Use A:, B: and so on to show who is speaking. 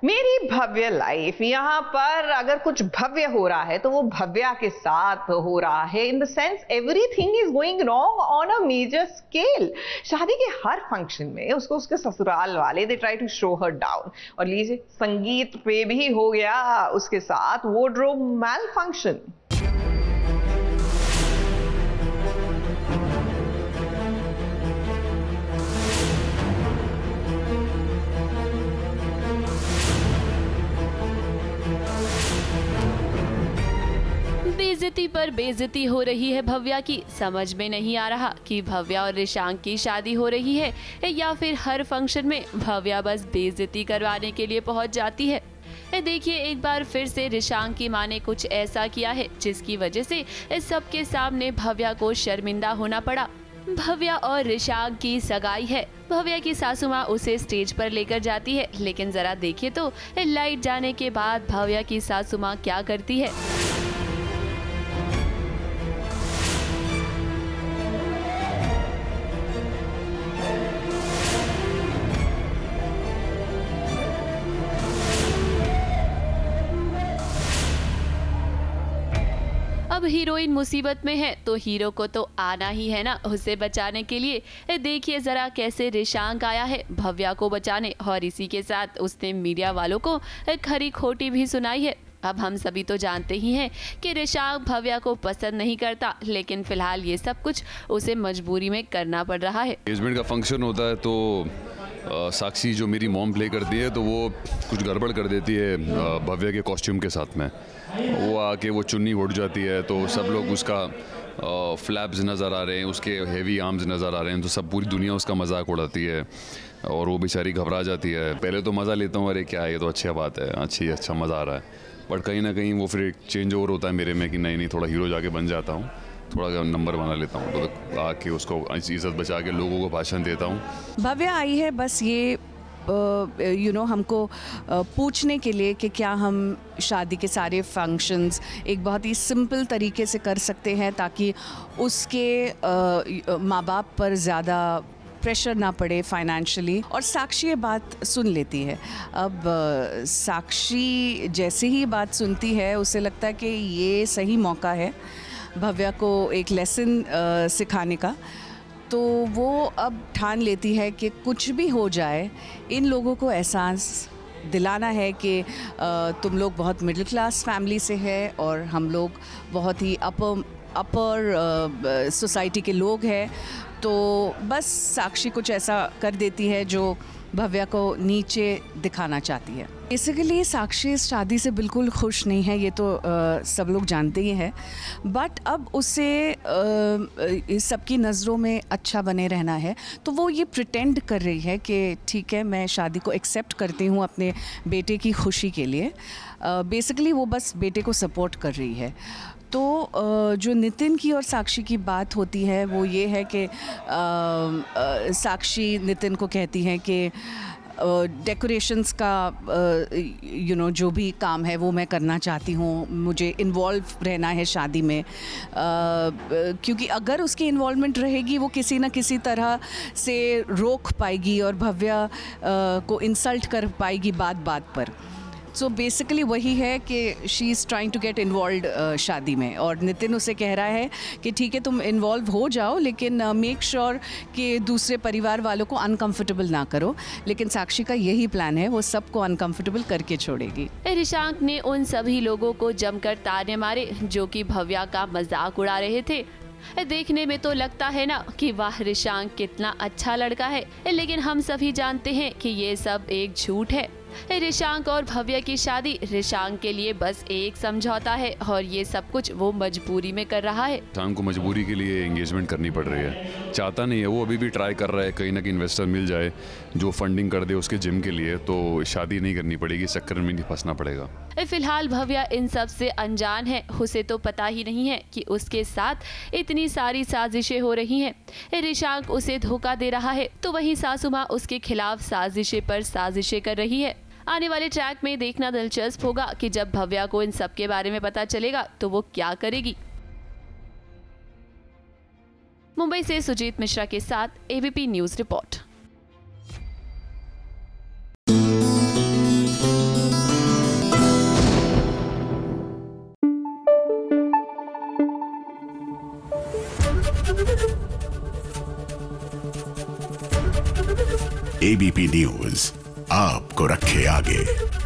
A: मेरी भव्य लाइफ, यहाँ पर अगर कुछ भव्य हो रहा है तो वो भव्या के साथ हो रहा है। In the sense everything is going wrong on a major scale. शादी के हर फंक्शन में उसको उसके ससुराल वाले they try to show her down. और लीजिए, संगीत पे भी हो गया उसके साथ वार्डरोब मैल फंक्शन।
B: बेइज्जती पर बेइज्जती हो रही है भव्या की। समझ में नहीं आ रहा कि भव्या और रिशांक की शादी हो रही है या फिर हर फंक्शन में भव्या बस बेइज्जती करवाने के लिए पहुंच जाती है। देखिए, एक बार फिर से रिशांक की मां ने कुछ ऐसा किया है जिसकी वजह से सबके सामने भव्या को शर्मिंदा होना पड़ा। भव्या और रिशांक की सगाई है। भव्या की सासू माँ उसे स्टेज पर लेकर जाती है, लेकिन जरा देखिए तो लाइट जाने के बाद भव्या की सासू माँ क्या करती है। अब हीरोइन मुसीबत में है तो हीरो को तो आना ही है ना उसे बचाने के लिए। देखिए जरा कैसे रिशांक आया है भव्या को बचाने, और इसी के साथ उसने मीडिया वालों को खरी खोटी भी सुनाई है। अब हम सभी तो जानते ही हैं कि रिशांक भव्या को पसंद नहीं करता, लेकिन फिलहाल ये सब कुछ उसे मजबूरी में करना पड़ रहा है।
C: एंगेजमेंट का फंक्शन होता है तो साक्षी जो मेरी मॉम प्ले करती है तो वो कुछ गड़बड़ कर देती है भव्या के कॉस्ट्यूम के साथ में। वो आके वो चुन्नी उड़ जाती है तो सब लोग उसका फ्लैप्स नज़र आ रहे हैं, उसके हेवी आर्म्स नज़र आ रहे हैं, तो सब पूरी दुनिया उसका मजाक उड़ाती है और वो बेचारी घबरा जाती है। पहले तो मज़ा लेता हूँ, अरे क्या है ये तो अच्छी बात है, अच्छा मज़ा आ रहा है, बट कहीं ना कहीं वो फिर एक चेंज ओवर होता है मेरे में कि नहीं थोड़ा हीरो जाके बन जाता हूँ, थोड़ा नंबर बना लेता हूँ, तो आके उसको इज्जत बचा के लोगों को भाषण देता हूँ।
D: भव्या आई है बस ये हमको पूछने के लिए कि क्या हम शादी के सारे फंक्शंस एक बहुत ही सिंपल तरीके से कर सकते हैं ताकि उसके माँ बाप पर ज़्यादा प्रेशर ना पड़े फाइनेंशियली। और साक्षी ये बात सुन लेती है। अब साक्षी जैसे ही बात सुनती है उसे लगता है कि ये सही मौका है भव्या को एक लेसन सिखाने का। तो वो अब ठान लेती है कि कुछ भी हो जाए इन लोगों को एहसास दिलाना है कि तुम लोग बहुत मिडिल क्लास फैमिली से है और हम लोग बहुत ही अपर सोसाइटी के लोग हैं। तो बस साक्षी कुछ ऐसा कर देती है जो भव्या को नीचे दिखाना चाहती है। बेसिकली साक्षी इस शादी से बिल्कुल खुश नहीं है, ये तो सब लोग जानते ही हैं, बट अब उसे सबकी नज़रों में अच्छा बने रहना है तो वो ये प्रिटेंड कर रही है कि ठीक है मैं शादी को एक्सेप्ट करती हूँ अपने बेटे की खुशी के लिए। बेसिकली वो बस बेटे को सपोर्ट कर रही है। तो जो नितिन की और साक्षी की बात होती है वो ये है कि साक्षी नितिन को कहती है कि डेकोरेशंस का जो भी काम है वो मैं करना चाहती हूँ, मुझे इन्वॉल्व रहना है शादी में, क्योंकि अगर उसकी इन्वॉल्वमेंट रहेगी वो किसी न किसी तरह से रोक पाएगी और भव्या को इंसल्ट कर पाएगी बात बात पर। सो बेसिकली वही है कि she is trying to get involve शादी में, और नितिन उसे कह रहा है कि ठीक है तुम इन्वॉल्व हो जाओ लेकिन मेक श्योर कि दूसरे परिवार वालों को अनकंफर्टेबल ना करो। लेकिन साक्षी का यही प्लान है, वो सबको अनकंफर्टेबल करके छोड़ेगी।
B: रिशांक ने उन सभी लोगों को जमकर ताने मारे जो कि भव्या का मजाक उड़ा रहे थे। देखने में तो लगता है ना कि वाह रिशांक कितना अच्छा लड़का है, लेकिन हम सभी जानते हैं कि ये सब एक झूठ है। रिशांक और भव्या की शादी रिशांक के लिए बस एक समझौता है और ये सब कुछ वो मजबूरी में कर रहा है।
C: रिशांक को मजबूरी के लिए एंगेजमेंट करनी पड़ रही है, चाहता नहीं है वो, अभी भी ट्राई कर रहा है कहीं ना कहीं इन्वेस्टर मिल जाए जो फंडिंग कर दे उसके जिम के लिए, तो शादी नहीं करनी पड़ेगी, चक्कर में नहीं फंसना पड़ेगा।
B: फिलहाल भव्या इन सब से अनजान है, उसे तो पता ही नहीं है कि उसके साथ इतनी सारी साजिशें हो रही हैं। रिशांक उसे धोखा दे रहा है तो वहीं सासू माँ उसके खिलाफ साजिशें पर साजिशें कर रही है। आने वाले ट्रैक में देखना दिलचस्प होगा कि जब भव्या को इन सब के बारे में पता चलेगा तो वो क्या करेगी। मुंबई से सुजीत मिश्रा के साथ ABP news report.
E: ABP news आपको रखे आगे।